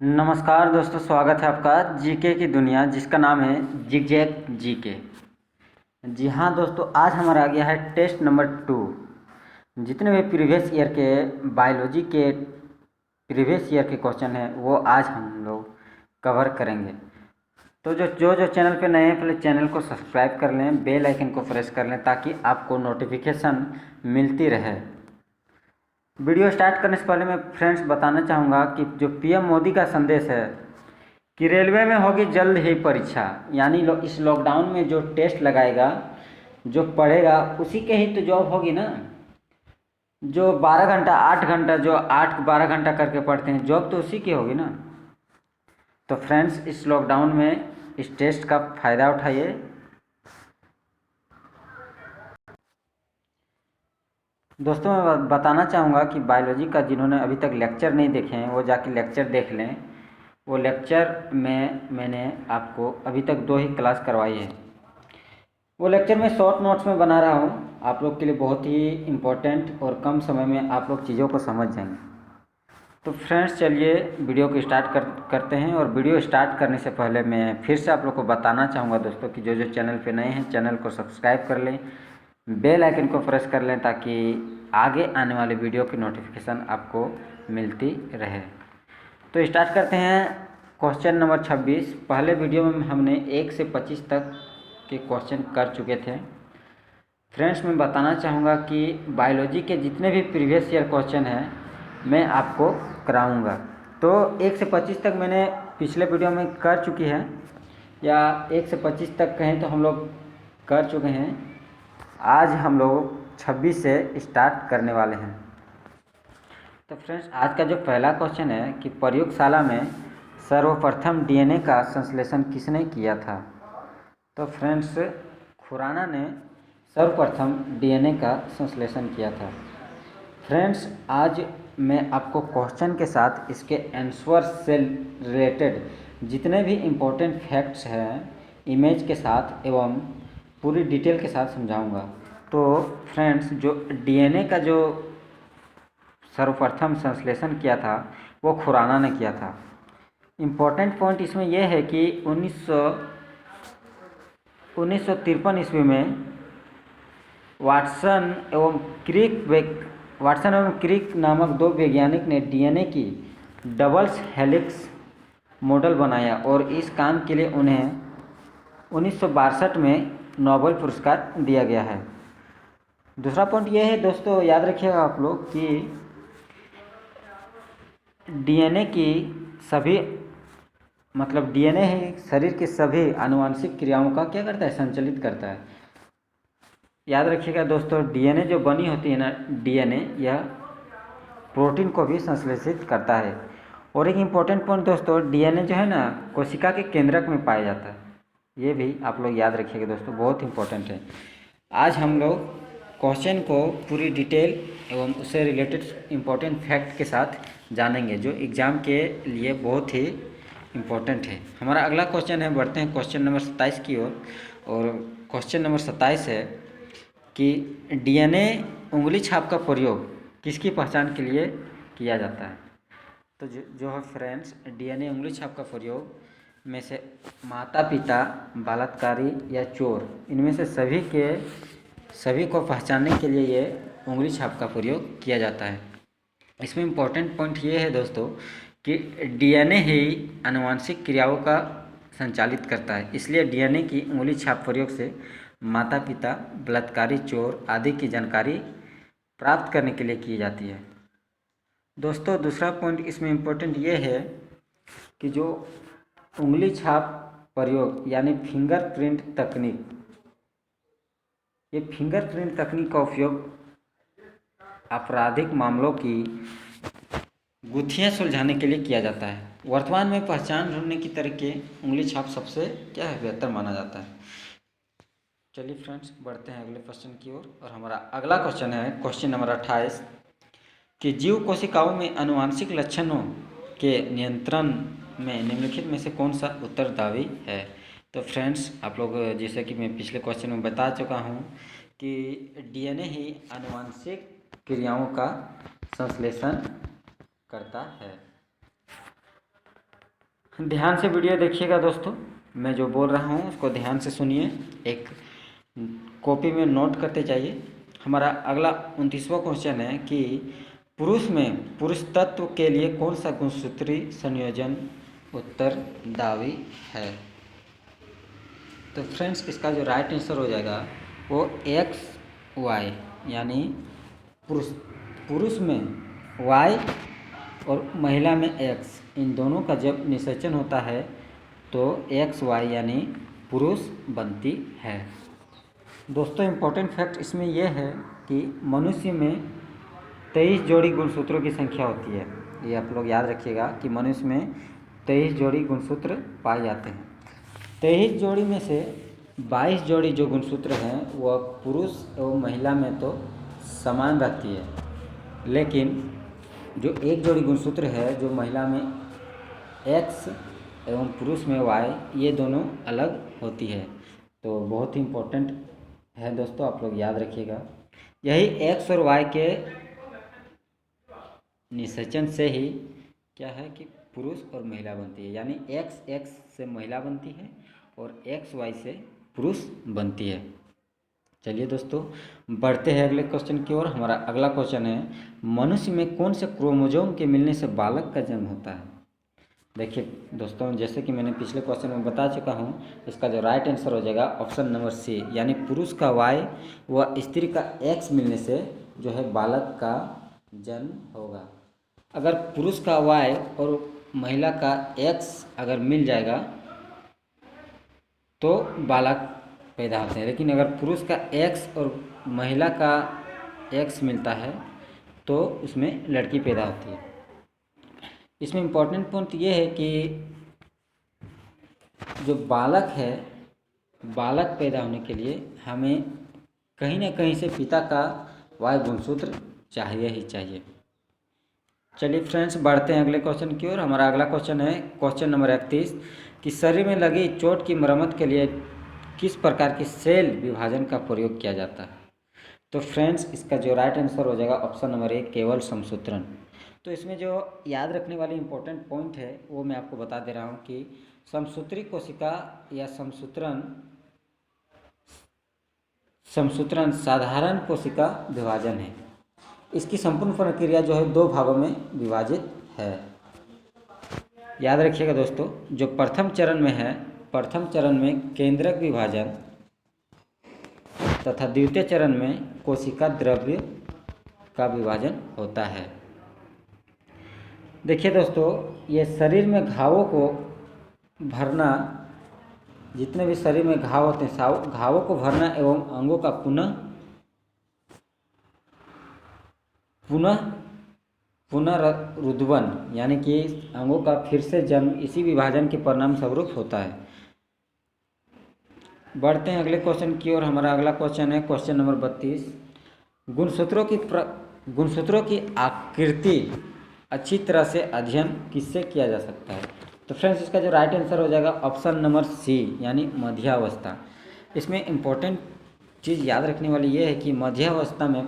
नमस्कार दोस्तों, स्वागत है आपका जीके की दुनिया जिसका नाम है जिगजैग जीके। जी हाँ दोस्तों, आज हमारा आ गया है टेस्ट नंबर 2। जितने भी प्रीवियस ईयर के बायोलॉजी के प्रीवियस ईयर के क्वेश्चन हैं वो आज हम लोग कवर करेंगे। तो जो चैनल पे नए हैं पहले चैनल को सब्सक्राइब कर लें, बेल आइकन को प्रेस कर लें ताकि आपको नोटिफिकेशन मिलती रहे। वीडियो स्टार्ट करने से पहले मैं फ्रेंड्स बताना चाहूँगा कि जो पीएम मोदी का संदेश है कि रेलवे में होगी जल्द ही परीक्षा, यानी इस लॉकडाउन में जो टेस्ट लगाएगा, जो पढ़ेगा उसी के ही तो जॉब होगी ना। जो 12 घंटा 8 घंटा जो 8-12 घंटा करके पढ़ते हैं जॉब तो उसी की होगी ना। तो फ्रेंड्स, इस लॉकडाउन में इस टेस्ट का फ़ायदा उठाइए। दोस्तों, मैं बताना चाहूँगा कि बायोलॉजी का जिन्होंने अभी तक लेक्चर नहीं देखे हैं वो जाके लेक्चर देख लें। वो लेक्चर में मैंने आपको अभी तक 2 ही क्लास करवाई है। वो लेक्चर मैं शॉर्ट नोट्स में बना रहा हूँ आप लोग के लिए, बहुत ही इम्पोर्टेंट और कम समय में आप लोग चीज़ों को समझ जाएंगे। तो फ्रेंड्स, चलिए वीडियो को स्टार्ट करते हैं। और वीडियो स्टार्ट करने से पहले मैं फिर से आप लोग को बताना चाहूँगा दोस्तों कि जो चैनल पे नए हैं चैनल को सब्सक्राइब कर लें, बेल आइकन को प्रेस कर लें ताकि आगे आने वाले वीडियो की नोटिफिकेशन आपको मिलती रहे। तो स्टार्ट करते हैं क्वेश्चन नंबर 26। पहले वीडियो में हमने 1 से 25 तक के क्वेश्चन कर चुके थे। फ्रेंड्स, मैं बताना चाहूँगा कि बायोलॉजी के जितने भी प्रीवियस ईयर क्वेश्चन हैं मैं आपको कराऊँगा। तो 1 से 25 तक मैंने पिछले वीडियो में कर चुकी है, या 1 से 25 तक कहें तो हम लोग कर चुके हैं। आज हम लोग 26 से स्टार्ट करने वाले हैं। तो फ्रेंड्स, आज का जो पहला क्वेश्चन है कि प्रयोगशाला में सर्वप्रथम डीएनए का संश्लेषण किसने किया था। तो फ्रेंड्स, खुराना ने सर्वप्रथम डीएनए का संश्लेषण किया था। फ्रेंड्स, आज मैं आपको क्वेश्चन के साथ इसके आंसर से रिलेटेड जितने भी इम्पोर्टेंट फैक्ट्स हैं इमेज के साथ एवं पूरी डिटेल के साथ समझाऊंगा। तो फ्रेंड्स, जो डीएनए का जो सर्वप्रथम संश्लेषण किया था वो खुराना ने किया था। इम्पोर्टेंट पॉइंट इसमें यह है कि 1953 ईस्वी में वाटसन एवं क्रिक नामक 2 वैज्ञानिक ने डीएनए की डबल्स हेलिक्स मॉडल बनाया और इस काम के लिए उन्हें 1962 में नोबेल पुरस्कार दिया गया है। दूसरा पॉइंट यह है दोस्तों, याद रखिएगा आप लोग कि डीएनए की सभी डीएनए ही शरीर के सभी आनुवंशिक क्रियाओं का क्या करता है, संचालित करता है। याद रखिएगा दोस्तों, डीएनए जो बनी होती है ना, डीएनए यह प्रोटीन को भी संश्लेषित करता है। और एक इम्पोर्टेंट पॉइंट दोस्तों, डीएनए जो है ना कोशिका के केंद्रक में पाया जाता है। ये भी आप लोग याद रखिएगा दोस्तों, बहुत इम्पोर्टेंट है। आज हम लोग क्वेश्चन को पूरी डिटेल एवं उससे रिलेटेड इम्पोर्टेंट फैक्ट के साथ जानेंगे जो एग्ज़ाम के लिए बहुत ही इम्पोर्टेंट है। हमारा अगला क्वेश्चन है, बढ़ते हैं क्वेश्चन नंबर 27 की ओर। और क्वेश्चन नंबर 27 है कि डीएनए उंगली छाप का प्रयोग किसकी पहचान के लिए किया जाता है। तो जो है फ्रेंड्स, डीएनए उंगली छाप का प्रयोग में से माता पिता, बलात्कारी या चोर, इनमें से सभी को पहचानने के लिए ये उंगली छाप का प्रयोग किया जाता है। इसमें इम्पोर्टेंट पॉइंट ये है दोस्तों कि डीएनए ही आनुवंशिक क्रियाओं का संचालित करता है, इसलिए डीएनए की उंगली छाप प्रयोग से माता पिता, बलात्कारी, चोर आदि की जानकारी प्राप्त करने के लिए की जाती है। दोस्तों, दूसरा पॉइंट इसमें इम्पोर्टेंट ये है कि जो उंगली छाप प्रयोग यानी फिंगरप्रिंट तकनीक, ये फिंगरप्रिंट तकनीक का उपयोग आपराधिक मामलों की गुत्थियां सुलझाने के लिए किया जाता है। वर्तमान में पहचान ढूंढने की तरीके उंगली छाप सबसे क्या है, बेहतर माना जाता है। चलिए फ्रेंड्स, बढ़ते हैं अगले क्वेश्चन की ओर। और हमारा अगला क्वेश्चन है क्वेश्चन नंबर 28 कि जीव कोशिकाओं में आनुवांशिक लक्षणों के नियंत्रण में निम्नलिखित में से कौन सा उत्तरदायी है। तो फ्रेंड्स, आप लोग जैसे कि मैं पिछले क्वेश्चन में बता चुका हूँ कि डीएनए ही आनुवांशिक क्रियाओं का संश्लेषण करता है। ध्यान से वीडियो देखिएगा दोस्तों, मैं जो बोल रहा हूँ उसको ध्यान से सुनिए, एक कॉपी में नोट करते जाइए। हमारा अगला 29वां क्वेश्चन है कि पुरुष में पुरुष तत्व के लिए कौन सा गुणसूत्री संयोजन उत्तरदायी है। तो फ्रेंड्स, इसका जो राइट आंसर हो जाएगा वो एक्स वाई, यानी पुरुष पुरुष में वाई और महिला में एक्स, इन दोनों का जब निषेचन होता है तो एक्स वाई यानी पुरुष बनती है। दोस्तों, इम्पोर्टेंट फैक्ट इसमें यह है कि मनुष्य में 23 जोड़ी गुणसूत्रों की संख्या होती है। ये आप लोग याद रखिएगा कि मनुष्य में 23 जोड़ी गुणसूत्र पाए जाते हैं। 23 जोड़ी में से 22 जोड़ी जो गुणसूत्र हैं वह पुरुष एवं महिला में तो समान रहती है, लेकिन जो एक जोड़ी गुणसूत्र है जो महिला में एक्स एवं पुरुष में वाई, ये दोनों अलग होती है। तो बहुत ही इम्पोर्टेंट है दोस्तों, आप लोग याद रखिएगा। यही एक्स और वाई के निषेचन से ही क्या है कि पुरुष और महिला बनती है, यानी एक्स एक्स से महिला बनती है और एक्स वाई से पुरुष बनती है। चलिए दोस्तों, बढ़ते हैं अगले क्वेश्चन की ओर। हमारा अगला क्वेश्चन है, मनुष्य में कौन से क्रोमोसोम के मिलने से बालक का जन्म होता है। देखिए दोस्तों, जैसे कि मैंने पिछले क्वेश्चन में बता चुका हूँ, इसका जो राइट आंसर हो जाएगा ऑप्शन नंबर सी, यानी पुरुष का वाई व स्त्री का एक्स मिलने से जो है बालक का जन्म होगा। अगर पुरुष का वाई और महिला का एक्स अगर मिल जाएगा तो बालक पैदा होते हैं, लेकिन अगर पुरुष का एक्स और महिला का एक्स मिलता है तो उसमें लड़की पैदा होती है। इसमें इम्पोर्टेंट पॉइंट ये है कि जो बालक है, बालक पैदा होने के लिए हमें कहीं ना कहीं से पिता का वाई गुणसूत्र चाहिए ही चाहिए। चलिए फ्रेंड्स, बढ़ते हैं अगले क्वेश्चन की ओर। हमारा अगला क्वेश्चन है क्वेश्चन नंबर 31 कि शरीर में लगी चोट की मरम्मत के लिए किस प्रकार की सेल विभाजन का प्रयोग किया जाता है। तो फ्रेंड्स, इसका जो राइट आंसर हो जाएगा ऑप्शन नंबर ए, केवल समसूत्रण। तो इसमें जो याद रखने वाली इम्पोर्टेंट पॉइंट है वो मैं आपको बता दे रहा हूँ कि समसूत्री कोशिका या समसूत्रण साधारण कोशिका विभाजन है। इसकी संपूर्ण प्रक्रिया जो है 2 भागों में विभाजित है। याद रखिएगा दोस्तों, जो प्रथम चरण में है, प्रथम चरण में केंद्रक विभाजन तथा द्वितीय चरण में कोशिका द्रव्य का विभाजन होता है। देखिए दोस्तों, ये शरीर में घावों को भरना, जितने भी शरीर में घाव होते हैं, घावों को भरना एवं अंगों का पुनरुद्धान, यानी कि अंगों का फिर से जन्म इसी विभाजन के परिणाम स्वरूप होता है। बढ़ते हैं अगले क्वेश्चन की ओर। हमारा अगला क्वेश्चन है क्वेश्चन नंबर 32, गुणसूत्रों की आकृति अच्छी तरह से अध्ययन किससे किया जा सकता है। तो फ्रेंड्स, इसका जो राइट आंसर हो जाएगा ऑप्शन नंबर सी, यानी मध्यावस्था। इसमें इम्पोर्टेंट चीज़ याद रखने वाली ये है कि मध्यावस्था में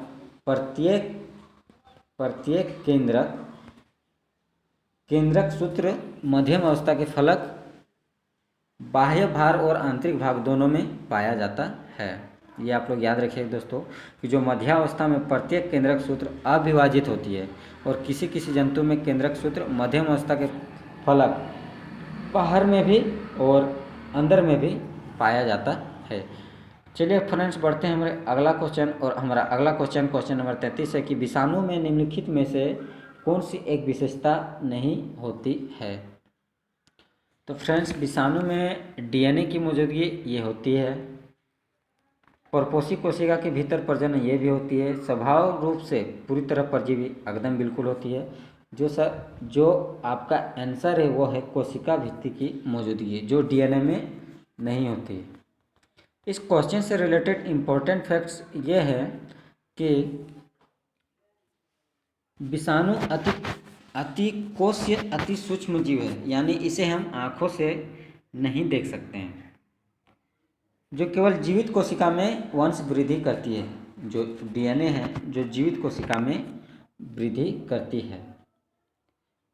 प्रत्येक केंद्रक सूत्र मध्यम अवस्था के फलक बाह्य भार और आंतरिक भाग दोनों में पाया जाता है। ये आप लोग याद रखिए दोस्तों कि जो मध्यावस्था में प्रत्येक केंद्रक सूत्र अविभाजित होती है और किसी किसी जंतु में केंद्रक सूत्र मध्यम अवस्था के फलक बाहर में भी और अंदर में भी पाया जाता है। चलिए फ्रेंड्स, बढ़ते हैं हमारे अगला क्वेश्चन। और हमारा अगला क्वेश्चन नंबर 33 है कि विषाणु में निम्नलिखित में से कौन सी एक विशेषता नहीं होती है। तो फ्रेंड्स, विषाणु में डीएनए की मौजूदगी ये होती है, परपोषी कोशिका के भीतर प्रजनन ये भी होती है, स्वभाव रूप से पूरी तरह परजीवी एकदम बिल्कुल होती है। जो आपका आंसर है वो है कोशिका भित्ति की मौजूदगी, जो डीएनए में नहीं होती है। इस क्वेश्चन से रिलेटेड इम्पोर्टेंट फैक्ट्स ये है कि विषाणु अति कोशीय अति सूक्ष्म जीव है, यानी इसे हम आँखों से नहीं देख सकते हैं, जो केवल जीवित कोशिका में वंश वृद्धि करती है। जो डीएनए है जो जीवित कोशिका में वृद्धि करती है।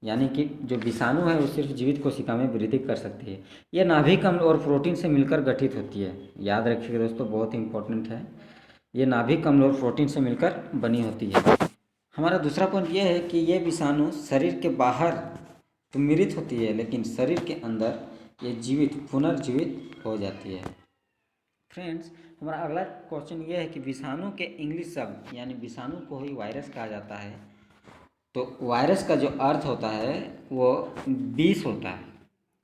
यानी कि जो विषाणु है वो सिर्फ जीवित कोशिका में वृद्धि कर सकती है। ये नाभिक अम्ल और प्रोटीन से मिलकर गठित होती है। याद रखिएगा दोस्तों, बहुत ही इंपॉर्टेंट है। ये नाभिक अम्ल और प्रोटीन से मिलकर बनी होती है। हमारा दूसरा पॉइंट ये है कि ये विषाणु शरीर के बाहर तो मृत होती है, लेकिन शरीर के अंदर ये पुनर्जीवित हो जाती है। फ्रेंड्स, हमारा अगला क्वेश्चन ये है कि विषाणु के इंग्लिश शब्द, यानी विषाणु को ही वायरस कहा जाता है, तो वायरस का जो अर्थ होता है वो विष होता है,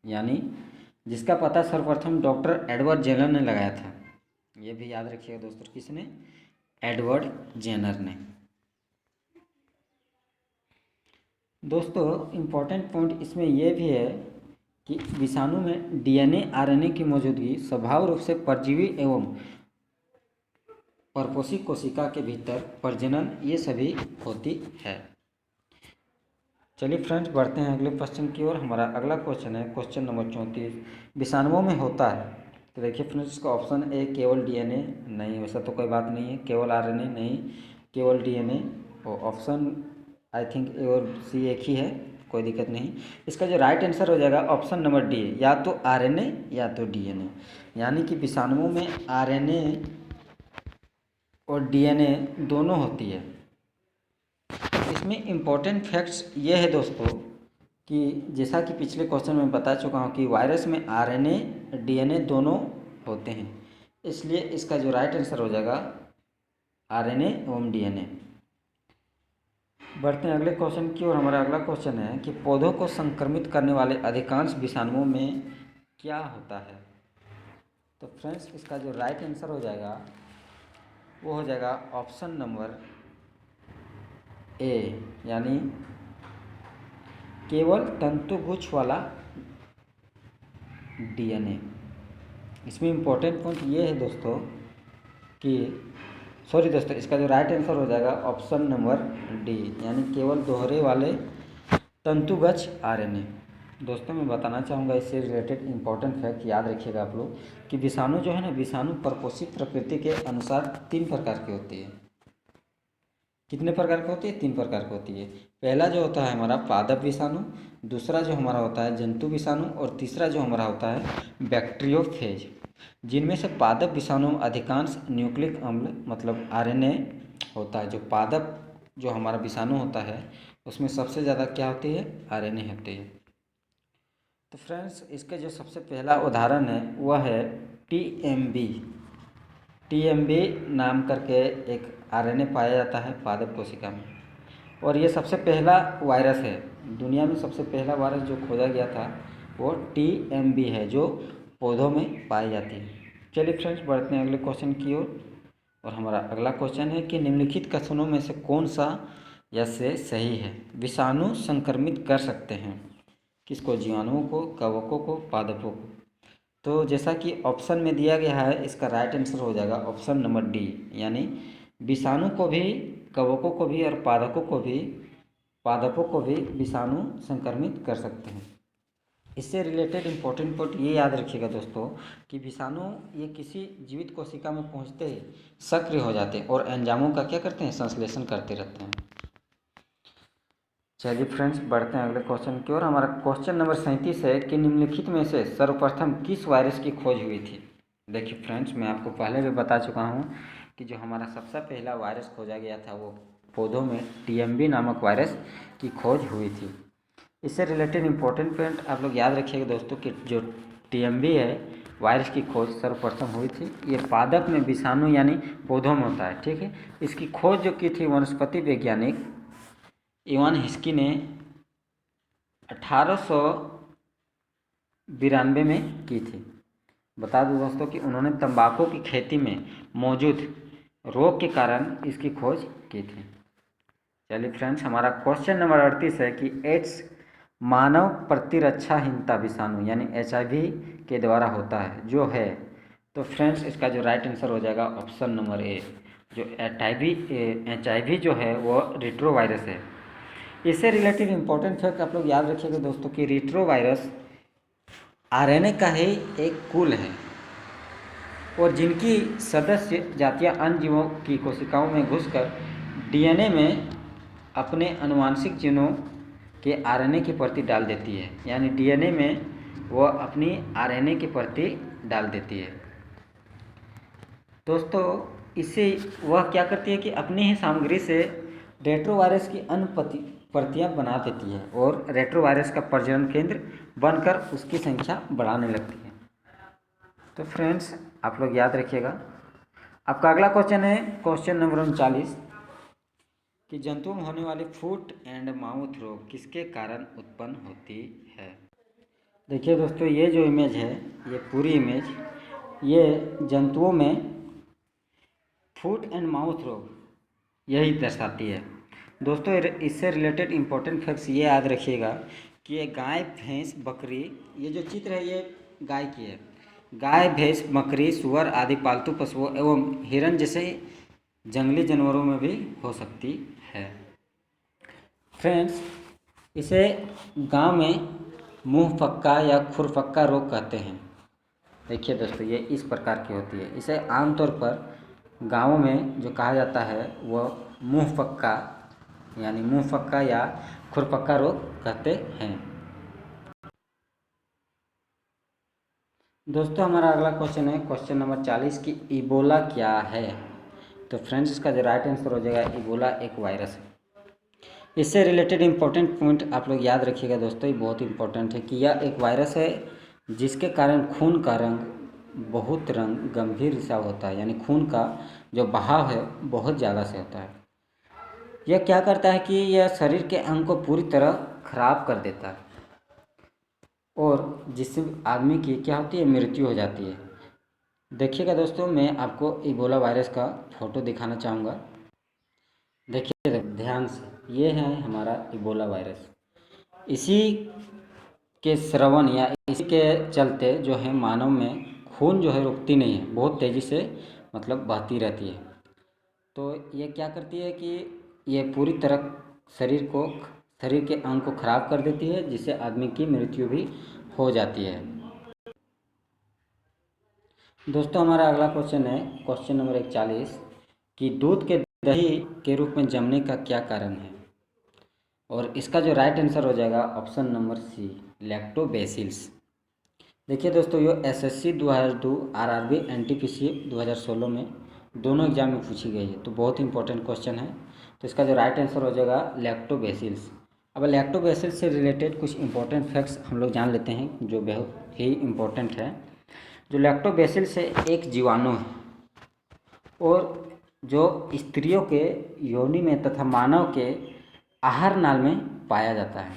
यानी जिसका पता सर्वप्रथम डॉक्टर एडवर्ड जेनर ने लगाया था। ये भी याद रखिएगा दोस्तों, किसने? एडवर्ड जेनर ने। दोस्तों इम्पॉर्टेंट पॉइंट इसमें यह भी है कि विषाणु में डीएनए आरएनए की मौजूदगी स्वाभाविक रूप से परजीवी एवं परपोषी कोशिका के भीतर प्रजनन ये सभी होती है। चलिए फ्रेंड्स, बढ़ते हैं अगले क्वेश्चन की ओर। हमारा अगला क्वेश्चन है क्वेश्चन नंबर 34, विषाणुओं में होता है। तो देखिए फ्रेंड्स, इसका ऑप्शन ए केवल डीएनए, नहीं वैसा तो कोई बात नहीं है। केवल आरएनए नहीं, केवल डीएनए। और ऑप्शन आई थिंक ए और सी एक ही है, कोई दिक्कत नहीं। इसका जो राइट आंसर हो जाएगा ऑप्शन नंबर डी, या तो आरएनए या तो डीएनए। यानी कि विषाणुओं में आरएनए और डीएनए दोनों होती है। इसमें इम्पोर्टेंट फैक्ट्स ये है दोस्तों कि जैसा कि पिछले क्वेश्चन में बता चुका हूँ कि वायरस में आरएनए डीएनए दोनों होते हैं, इसलिए इसका जो राइट आंसर हो जाएगा आरएनए एवं डीएनए। बढ़ते हैं अगले क्वेश्चन की ओर। हमारा अगला क्वेश्चन है कि पौधों को संक्रमित करने वाले अधिकांश विषाणुओं में क्या होता है। तो फ्रेंड्स, इसका जो राइट आंसर हो जाएगा वो हो जाएगा ऑप्शन नंबर ए, यानी केवल तंतुगुच्छ वाला डीएनए। इसमें इम्पोर्टेंट पॉइंट ये है दोस्तों कि दोस्तों, इसका जो राइट आंसर हो जाएगा ऑप्शन नंबर डी, यानी केवल दोहरे वाले तंतुगच्छ आरएनए। दोस्तों मैं बताना चाहूँगा इससे रिलेटेड इंपॉर्टेंट फैक्ट, याद रखिएगा आप लोग कि विषाणु जो है ना, विषाणु परपोषी प्रकृति के अनुसार 3 प्रकार की होती है। कितने प्रकार की होती है? 3 प्रकार की होती है। पहला जो होता है हमारा पादप विषाणु, दूसरा जो हमारा होता है जंतु विषाणु, और तीसरा जो हमारा होता है बैक्टीरियोफेज। जिनमें से पादप विषाणु अधिकांश न्यूक्लिक अम्ल मतलब आरएनए होता है। जो पादप जो हमारा विषाणु होता है उसमें सबसे ज़्यादा क्या होती है? आरएनए होती है। तो फ्रेंड्स, इसके जो सबसे पहला उदाहरण है वह है टीएमबी। टीएमबी नाम करके एक आरएनए पाया जाता है पादप कोशिका में, और ये सबसे पहला वायरस है। दुनिया में सबसे पहला वायरस जो खोजा गया था वो टीएमबी है, जो पौधों में पाई जाती है। चलिए फ्रेंड्स, बढ़ते हैं अगले क्वेश्चन की ओर। और हमारा अगला क्वेश्चन है कि निम्नलिखित कथनों में से कौन सा या से सही है? विषाणु संक्रमित कर सकते हैं किसको? जीवाणुओं को, कवकों को, पादपों को। तो जैसा कि ऑप्शन में दिया गया है, इसका राइट आंसर हो जाएगा ऑप्शन नंबर डी, यानी विषाणु को भी, कवकों को भी और पादपों को भी विषाणु संक्रमित कर सकते हैं। इससे रिलेटेड इंपॉर्टेंट पॉइंट ये याद रखिएगा दोस्तों कि विषाणु ये किसी जीवित कोशिका में पहुंचते ही सक्रिय हो जाते हैं और एंजाइमों का क्या करते हैं? संश्लेषण करते रहते हैं। चलिए फ्रेंड्स, बढ़ते हैं अगले क्वेश्चन की ओर। हमारा क्वेश्चन नंबर 37 है कि निम्नलिखित में से सर्वप्रथम किस वायरस की खोज हुई थी? देखिए फ्रेंड्स, मैं आपको पहले भी बता चुका हूँ कि जो हमारा सबसे पहला वायरस खोजा गया था वो पौधों में टीएमबी नामक वायरस की खोज हुई थी। इससे रिलेटेड इंपॉर्टेंट पॉइंट आप लोग याद रखिएगा दोस्तों कि जो टीएमबी है वायरस की खोज सर्वप्रथम हुई थी। ये पादप में विषाणु यानी पौधों में होता है, ठीक है। इसकी खोज जो की थी वनस्पति वैज्ञानिक इवान हिस्की ने 1892 में की थी। बता दूं दोस्तों कि उन्होंने तंबाकू की खेती में मौजूद रोग के कारण इसकी खोज की थी। चलिए फ्रेंड्स, हमारा क्वेश्चन नंबर 38 है कि एड्स मानव प्रतिरक्षाहीनता विषाणु यानी HIV के द्वारा होता है जो है। तो फ्रेंड्स, इसका जो राइट आंसर हो जाएगा ऑप्शन नंबर ए, जो HIV जो है वो रेट्रोवायरस है। इससे रिलेटेड इंपॉर्टेंट फैक्ट आप लोग याद रखिएगा दोस्तों कि रेट्रोवायरस आरएनए का ही एक कुल है और जिनकी सदस्य जातियां अन्य जीवों की कोशिकाओं में घुसकर डीएनए में अपने आनुवांशिक जीनों के आरएनए की प्रति डाल देती है, यानी डीएनए में वह अपनी आरएनए की प्रति डाल देती है। दोस्तों इससे वह क्या करती है कि अपनी ही सामग्री से रेट्रोवायरस की अन्य प्रतियां बना देती है और रेट्रोवायरस का प्रजनन केंद्र बनकर उसकी संख्या बढ़ाने लगती है। तो फ्रेंड्स आप लोग याद रखिएगा। आपका अगला क्वेश्चन है क्वेश्चन नंबर 39 कि जंतुओं में होने वाली फुट एंड माउथ रोग किसके कारण उत्पन्न होती है। देखिए दोस्तों, ये जो इमेज है, ये पूरी इमेज ये जंतुओं में फुट एंड माउथ रोग यही दर्शाती है। दोस्तों इससे रिलेटेड इम्पोर्टेंट फैक्ट्स ये याद रखिएगा कि ये गाय, भैंस, बकरी, ये जो चित्र है ये गाय की है। गाय, भैंस, बकरी, सुअर आदि पालतू पशुओं एवं हिरन जैसे जंगली जानवरों में भी हो सकती है। फ्रेंड्स इसे गांव में मुंह पक्का या खुरपक्का रोग कहते हैं। देखिए दोस्तों, ये इस प्रकार की होती है। इसे आमतौर पर गाँवों में जो कहा जाता है वह मुंह पक्का यानी मुंह पक्का या खुरपक्का रोग कहते हैं। दोस्तों हमारा अगला क्वेश्चन है क्वेश्चन नंबर 40 कि इबोला क्या है। तो फ्रेंड्स इसका जो राइट आंसर हो जाएगा, इबोला एक वायरस है। इससे रिलेटेड इम्पोर्टेंट पॉइंट आप लोग याद रखिएगा दोस्तों, ये बहुत इंपॉर्टेंट है कि यह एक वायरस है जिसके कारण खून का रंग बहुत गंभीर सा होता है, यानी खून का जो बहाव है बहुत ज़्यादा से होता है। यह क्या करता है कि यह शरीर के अंग को पूरी तरह खराब कर देता है और जिससे आदमी की क्या होती है, मृत्यु हो जाती है। देखिएगा दोस्तों, मैं आपको इबोला वायरस का फोटो दिखाना चाहूँगा। देखिए ध्यान से, ये है हमारा इबोला वायरस। इसी के श्रवण या इसी के चलते जो है मानव में खून जो है रुकती नहीं है, बहुत तेज़ी से मतलब बहती रहती है। तो ये क्या करती है कि ये पूरी तरह शरीर के अंग को खराब कर देती है, जिससे आदमी की मृत्यु भी हो जाती है। दोस्तों हमारा अगला क्वेश्चन है क्वेश्चन नंबर 41 कि दूध के दही के रूप में जमने का क्या कारण है। और इसका जो राइट आंसर हो जाएगा ऑप्शन नंबर सी, लैक्टोबैसिल्स। देखिए दोस्तों, ये एसएससी 2002 आरआरबी एनटीपीसी 2016 में दोनों एग्जाम में पूछी गई है, तो बहुत इंपॉर्टेंट क्वेश्चन है। तो इसका जो राइट आंसर हो जाएगा लैक्टोबैसिल्स। अब लैक्टोबैसिल्स से रिलेटेड कुछ इंपॉर्टेंट फैक्ट्स हम लोग जान लेते हैं जो बहुत ही इम्पोर्टेंट है। जो लैक्टोबैसिल्स से एक जीवाणु है और जो स्त्रियों के योनि में तथा मानव के आहार नाल में पाया जाता है।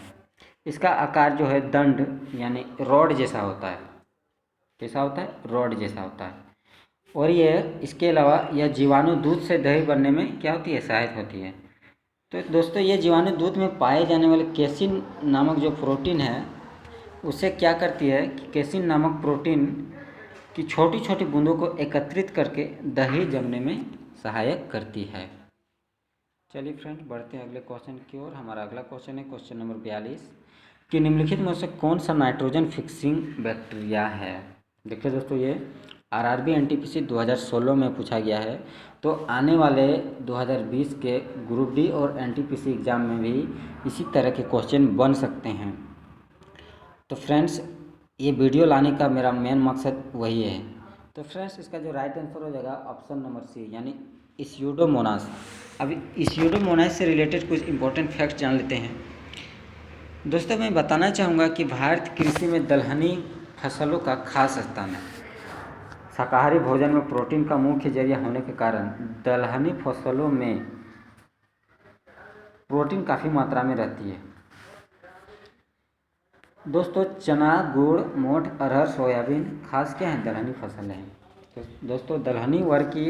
इसका आकार जो है दंड यानी रॉड जैसा होता है। कैसा होता है? रॉड जैसा होता है। और ये इसके अलावा यह जीवाणु दूध से दही बनने में क्या होती है, सहायक होती है। तो दोस्तों ये जीवाणु दूध में पाए जाने वाले केसिन नामक जो प्रोटीन है उससे क्या करती है कि केसिन नामक प्रोटीन की छोटी छोटी बूंदों को एकत्रित करके दही जमने में सहायक करती है। चलिए फ्रेंड बढ़ते हैं अगले क्वेश्चन की ओर। हमारा अगला क्वेश्चन है क्वेश्चन नंबर 42 कि निम्नलिखित में से कौन सा नाइट्रोजन फिक्सिंग बैक्टीरिया है। देखिए दोस्तों, ये आरआरबी एनटीपीसी 2016 में पूछा गया है। तो आने वाले 2020 के ग्रुप डी और एनटीपीसी एग्ज़ाम में भी इसी तरह के क्वेश्चन बन सकते हैं। तो फ्रेंड्स ये वीडियो लाने का मेरा मेन मकसद वही है। तो फ्रेंड्स इसका जो राइट आंसर हो जाएगा ऑप्शन नंबर सी, यानी स्यूडोमोनास। अभी स्यूडोमोनास से रिलेटेड कुछ इंपॉर्टेंट फैक्ट्स जान लेते हैं। दोस्तों मैं बताना चाहूँगा कि भारत कृषि में दलहनी फसलों का खास स्थान है। शाकाहारी भोजन में प्रोटीन का मुख्य जरिया होने के कारण दलहनी फसलों में प्रोटीन काफ़ी मात्रा में रहती है। दोस्तों चना, गुड़, मोठ, अरहर, सोयाबीन खास क्या हैं, दलहनी फसल हैं। तो दोस्तों दलहनी वर्ग की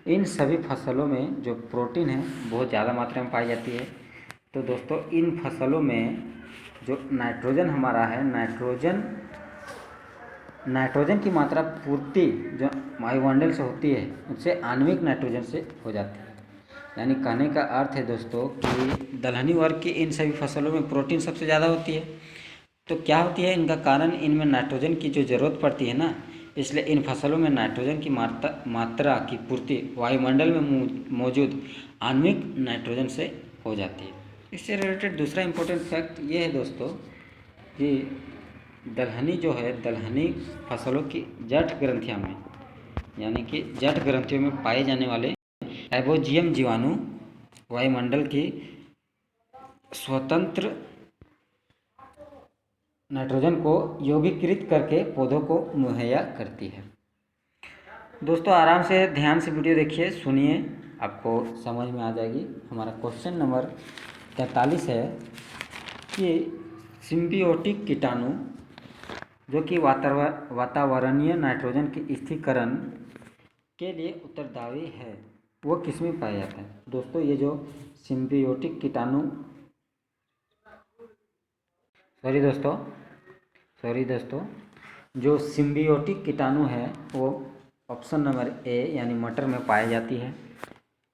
इन सभी फसलों में जो प्रोटीन है बहुत ज़्यादा मात्रा में पाई जाती है। तो दोस्तों इन फसलों में जो नाइट्रोजन हमारा है, नाइट्रोजन की मात्रा पूर्ति जो वायुमंडल से होती है उससे आणविक नाइट्रोजन से हो जाती है। यानी कहने का अर्थ है दोस्तों कि दलहनी वर्ग की इन सभी फसलों में प्रोटीन सबसे ज़्यादा होती है। तो क्या होती है इनका कारण, इनमें नाइट्रोजन की जो ज़रूरत पड़ती है ना, इसलिए इन फसलों में नाइट्रोजन की मात्रा की पूर्ति वायुमंडल में मौजूद आणविक नाइट्रोजन से हो जाती है। इससे रिलेटेड दूसरा इम्पोर्टेंट फैक्ट ये है दोस्तों कि दलहनी जो है, दलहनी फसलों की जठ ग्रंथियों में, यानी कि जठ ग्रंथियों में पाए जाने वाले राइबोजियम जीवाणु वायुमंडल की स्वतंत्र नाइट्रोजन को यौगिकीकृत करके पौधों को मुहैया करती है। दोस्तों आराम से ध्यान से वीडियो देखिए, सुनिए, आपको समझ में आ जाएगी। हमारा क्वेश्चन नंबर 43 है कि सिम्बियोटिक कीटाणु जो कि वातावरणीय नाइट्रोजन के स्थिरीकरण के लिए उत्तरदायी है, वो किस में पाया जाता है। दोस्तों ये जो सिम्बियोटिक कीटाणु सॉरी दोस्तों जो सिम्बियोटिक कीटाणु है वो ऑप्शन नंबर ए यानी मटर में पाई जाती है।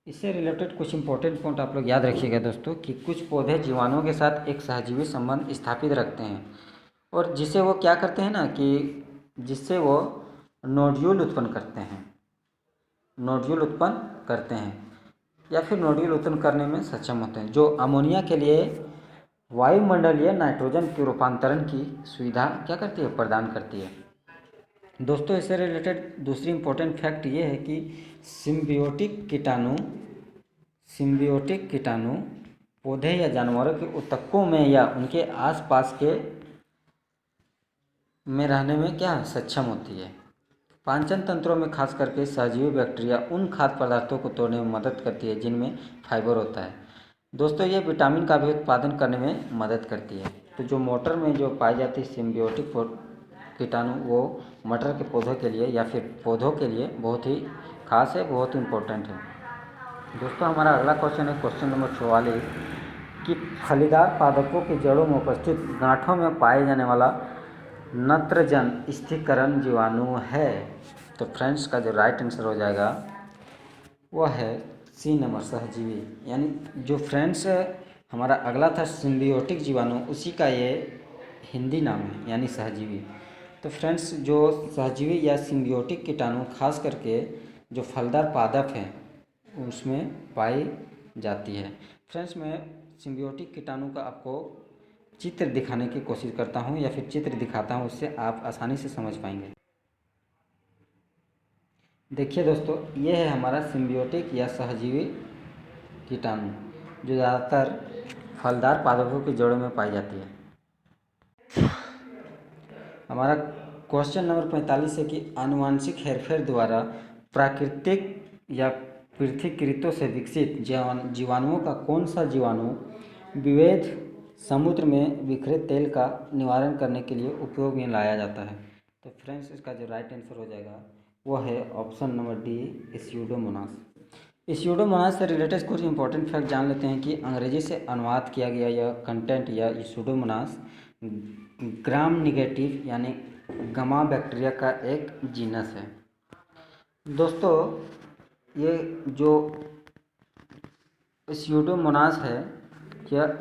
इससे रिलेटेड कुछ इंपॉर्टेंट पॉइंट आप लोग याद रखिएगा दोस्तों कि कुछ पौधे जीवाणुओं के साथ एक सहजीवी संबंध स्थापित रखते हैं और जिसे वो क्या करते हैं ना कि जिससे वो नोड्यूल उत्पन्न करते हैं या फिर नोड्यूल उत्पन्न करने में सक्षम होते हैं, जो अमोनिया के लिए वायुमंडलीय नाइट्रोजन के रूपांतरण की सुविधा क्या करती है, प्रदान करती है। दोस्तों इससे रिलेटेड दूसरी इम्पोर्टेंट फैक्ट ये है कि सिम्बियोटिक कीटाणु पौधे या जानवरों के ऊतकों में या उनके आसपास के में रहने में क्या सक्षम होती है। पाचन तंत्रों में खास करके सहजीवी बैक्टीरिया उन खाद्य पदार्थों को तोड़ने में मदद करती है जिनमें फाइबर होता है। दोस्तों ये विटामिन का भी उत्पादन करने में मदद करती है। तो जो मटर में जो पाई जाती है सिम्बियोटिक कीटाणु वो मटर के पौधों के लिए या फिर पौधों के लिए बहुत ही खास है, बहुत ही इम्पोर्टेंट है। दोस्तों हमारा अगला क्वेश्चन है क्वेश्चन नंबर 44 कि फलीदार पादपों की जड़ों में उपस्थित गांठों में पाए जाने वाला नत्रजन स्थिरीकरण जीवाणु है। तो फ्रेंड्स का जो राइट आंसर हो जाएगा वह है सी नंबर सहजीवी। यानी जो फ्रेंड्स हमारा अगला था सिम्बियोटिक जीवाणु, उसी का ये हिंदी नाम है यानी सहजीवी। तो फ्रेंड्स जो सहजीवी या सिम्बियोटिक कीटाणु खास करके जो फलदार पादप हैं उसमें पाई जाती है। फ्रेंड्स मैं सिम्बियोटिक कीटाणु का आपको चित्र दिखाने की कोशिश करता हूँ या फिर चित्र दिखाता हूँ, उससे आप आसानी से समझ पाएंगे। देखिए दोस्तों ये है हमारा सिम्बियोटिक या सहजीवी कीटाणु जो ज़्यादातर फलदार पादपों की जड़ों में पाई जाती है। हमारा क्वेश्चन नंबर 45 है कि आनुवांशिक हेरफेर द्वारा प्राकृतिक या पृथक्कृतों से विकसित जीवाणुओं का कौन सा जीवाणु विविध समुद्र में बिखरे तेल का निवारण करने के लिए उपयोग में लाया जाता है। तो फ्रेंड्स इसका जो राइट आंसर हो जाएगा वो है option number D Pseudomonas. Pseudomonas से रिलेटेड कुछ इंपॉर्टेंट फैक्ट जान लेते हैं कि अंग्रेजी से अनुवाद किया गया यह कंटेंट या स्यूडोमोनास ग्राम निगेटिव यानी गमा बैक्टीरिया का एक जीनस है। दोस्तों ये जो स्यूडोमोनास है यह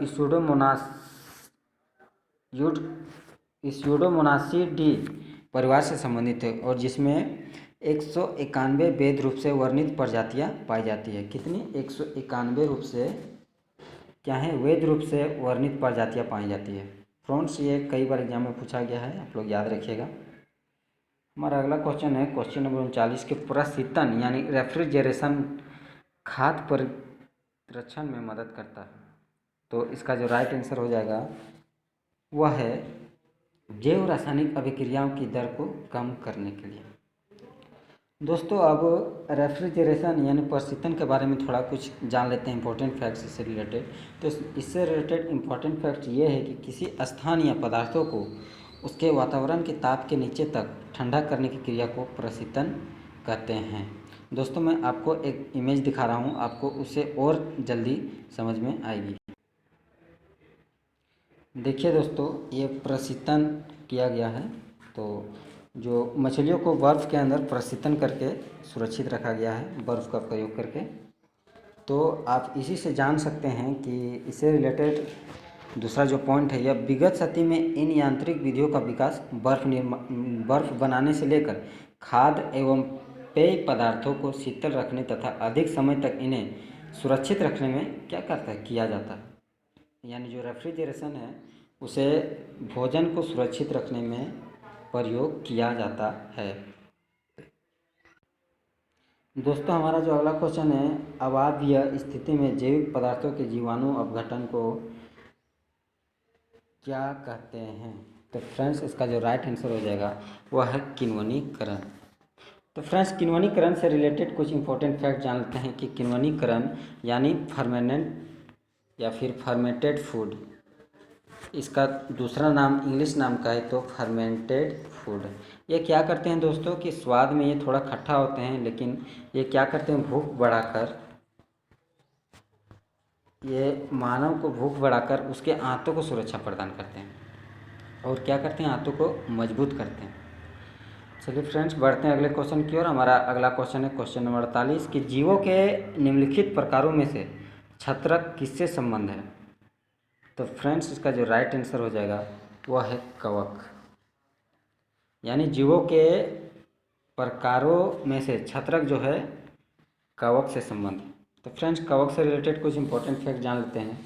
स्यूडोमोनासिडी परिवार से संबंधित है और जिसमें 191 वैध रूप से वर्णित प्रजातियां पाई जाती है। कितनी? 191 रूप से क्या है, वैध रूप से वर्णित प्रजातियां पाई जाती है। फ्रेंड्स ये कई बार एग्जाम में पूछा गया है, आप लोग याद रखिएगा। हमारा अगला क्वेश्चन है क्वेश्चन नंबर 39 के प्रशीतन यानी रेफ्रिजरेशन खाद्य परिरक्षण में मदद करता है। तो इसका जो राइट आंसर हो जाएगा वह है जैव रासायनिक अभिक्रियाओं की दर को कम करने के लिए। दोस्तों अब रेफ्रिजरेशन यानी प्रशीतन के बारे में थोड़ा कुछ जान लेते हैं इंपॉर्टेंट फैक्ट्स इससे रिलेटेड। तो इससे रिलेटेड इंपॉर्टेंट फैक्ट ये है कि किसी स्थान या पदार्थों को उसके वातावरण के ताप के नीचे तक ठंडा करने की क्रिया को प्रशीतन कहते हैं। दोस्तों मैं आपको एक इमेज दिखा रहा हूँ, आपको उससे और जल्दी समझ में आएगी। देखिए दोस्तों ये प्रशीतन किया गया है, तो जो मछलियों को बर्फ़ के अंदर प्रशीतन करके सुरक्षित रखा गया है बर्फ़ का प्रयोग करके। तो आप इसी से जान सकते हैं कि इससे रिलेटेड दूसरा जो पॉइंट है, यह विगत सदी में इन यांत्रिक विधियों का विकास बर्फ़ बनाने से लेकर खाद्य एवं पेय पदार्थों को शीतल रखने तथा अधिक समय तक इन्हें सुरक्षित रखने में क्या करता है, किया जाता है। यानी जो रेफ्रिजरेशन है उसे भोजन को सुरक्षित रखने में प्रयोग किया जाता है। दोस्तों हमारा जो अगला क्वेश्चन है, अवायवीय स्थिति में जैविक पदार्थों के जीवाणु अपघटन को क्या कहते हैं? तो फ्रेंड्स इसका जो राइट आंसर हो जाएगा वह है किण्वनीकरण। तो फ्रेंड्स किण्वनीकरण से रिलेटेड कुछ इंपॉर्टेंट फैक्ट जान लेते हैं कि किण्वनीकरण यानी फर्मेनेंट या फिर फर्मेंटेड फूड, इसका दूसरा नाम इंग्लिश नाम का है तो फर्मेंटेड फूड। ये क्या करते हैं दोस्तों कि स्वाद में ये थोड़ा खट्टा होते हैं, लेकिन ये क्या करते हैं भूख बढ़ाकर, ये मानव को भूख बढ़ाकर उसके आंतों को सुरक्षा प्रदान करते हैं और क्या करते हैं आंतों को मजबूत करते हैं। चलिए फ्रेंड्स बढ़ते हैं अगले क्वेश्चन की ओर। हमारा अगला क्वेश्चन है क्वेश्चन नंबर 48 कि जीवों के निम्नलिखित प्रकारों में से छत्रक किससे संबंध है? तो फ्रेंड्स इसका जो राइट आंसर हो जाएगा वह है कवक। यानी जीवों के प्रकारों में से छत्रक जो है कवक से संबंध है। तो फ्रेंड्स कवक से रिलेटेड कुछ इंपॉर्टेंट फैक्ट जान लेते हैं।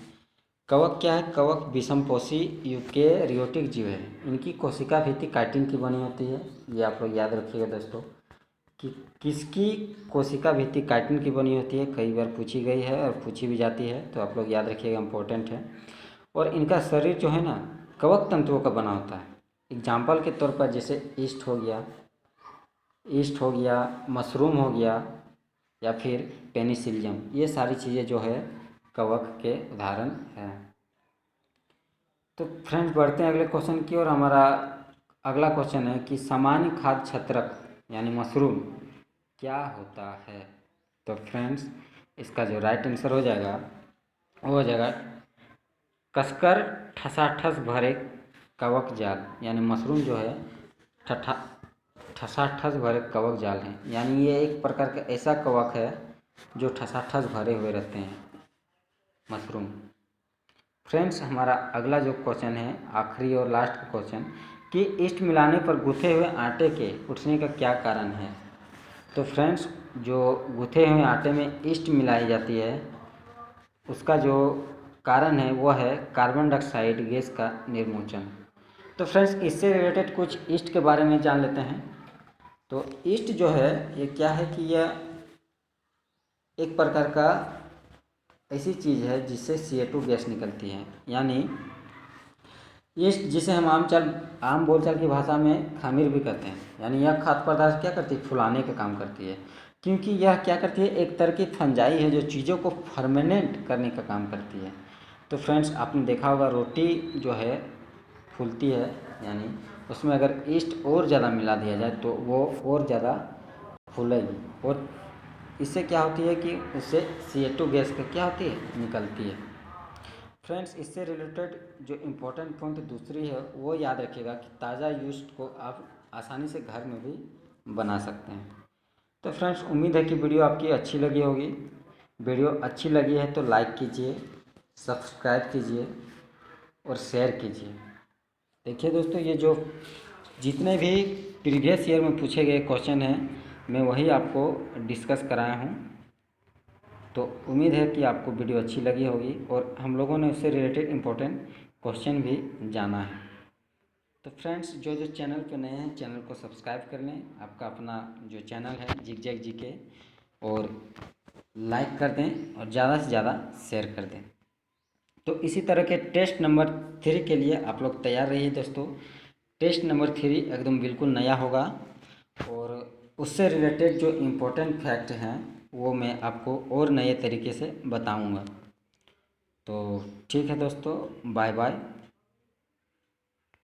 कवक क्या है? कवक विषमपोषी यूकेरियोटिक जीव है। इनकी कोशिका भित्ति काइटिन की बनी होती है। ये आप लोग याद रखिएगा दोस्तों कि किसकी कोशिका भित्ति काइटिन की बनी होती है, कई बार पूछी गई है और पूछी भी जाती है, तो आप लोग याद रखिएगा, इंपॉर्टेंट है। और इनका शरीर जो है ना कवक तंतुओं का बना होता है। एग्जाम्पल के तौर पर जैसे ईस्ट हो गया, मशरूम हो गया या फिर पेनिसिलियम, ये सारी चीज़ें जो है कवक के उदाहरण हैं। तो फ्रेंड्स बढ़ते हैं अगले क्वेश्चन की ओर। हमारा अगला क्वेश्चन है कि सामान्य खाद्य छत्रक यानी मशरूम क्या होता है? तो फ्रेंड्स इसका जो राइट आंसर हो जाएगा वो हो जाएगा कसकर ठसाठस भरे कवक जाल। यानी मशरूम जो है ठसाठस भरे कवक जाल हैं। यानी ये एक प्रकार का ऐसा कवक है जो ठसाठस भरे हुए रहते हैं मशरूम। फ्रेंड्स हमारा अगला जो क्वेश्चन है आखिरी और लास्ट का क्वेश्चन कि ईस्ट मिलाने पर गूँथे हुए आटे के उठने का क्या कारण है? तो फ्रेंड्स जो गूँथे हुए आटे में ईस्ट मिलाई जाती है उसका जो कारण है वह है कार्बन डाइऑक्साइड गैस का निर्मोचन। तो फ्रेंड्स इससे रिलेटेड कुछ ईस्ट के बारे में जान लेते हैं। तो ईस्ट जो है ये क्या है कि यह एक प्रकार का ऐसी चीज़ है जिससे CO2 गैस निकलती है। यानी ईस्ट जिसे हम आम बोलचाल की भाषा में खमीर भी कहते हैं। यानी यह खाद्य पदार्थ क्या करती है? फुलाने का काम करती है, क्योंकि यह क्या करती है एक तरह की फंजाई है जो चीज़ों को फर्मेनेंट करने का काम करती है। तो फ्रेंड्स आपने देखा होगा रोटी जो है फूलती है, यानी उसमें अगर ईस्ट और ज़्यादा मिला दिया जाए तो वो और ज़्यादा फूलेगी और इससे क्या होती है कि उससे CO2 गैस का क्या होती है? निकलती है। फ्रेंड्स इससे रिलेटेड जो इम्पोर्टेंट पॉइंट दूसरी है वो याद रखिएगा कि ताज़ा यीस्ट को आप आसानी से घर में भी बना सकते हैं। तो फ्रेंड्स उम्मीद है कि वीडियो आपकी अच्छी लगी होगी। वीडियो अच्छी लगी है तो लाइक कीजिए, सब्सक्राइब कीजिए और शेयर कीजिए। देखिए दोस्तों ये जो जितने भी प्रीवियस ईयर में पूछे गए क्वेश्चन हैं मैं वही आपको डिस्कस कराया हूँ। तो उम्मीद है कि आपको वीडियो अच्छी लगी होगी और हम लोगों ने उससे रिलेटेड इम्पोर्टेंट क्वेश्चन भी जाना है। तो फ्रेंड्स जो चैनल पे नए हैं चैनल को सब्सक्राइब कर लें। आपका अपना जो चैनल है जिगजैग जीके, और लाइक कर दें और ज़्यादा से ज़्यादा शेयर कर दें। तो इसी तरह के टेस्ट नंबर 3 के लिए आप लोग तैयार रहिए दोस्तों। टेस्ट नंबर 3 एकदम बिल्कुल नया होगा और उससे रिलेटेड जो इम्पोर्टेंट फैक्ट हैं वो मैं आपको और नए तरीके से बताऊंगा। तो ठीक है दोस्तों, बाय बाय।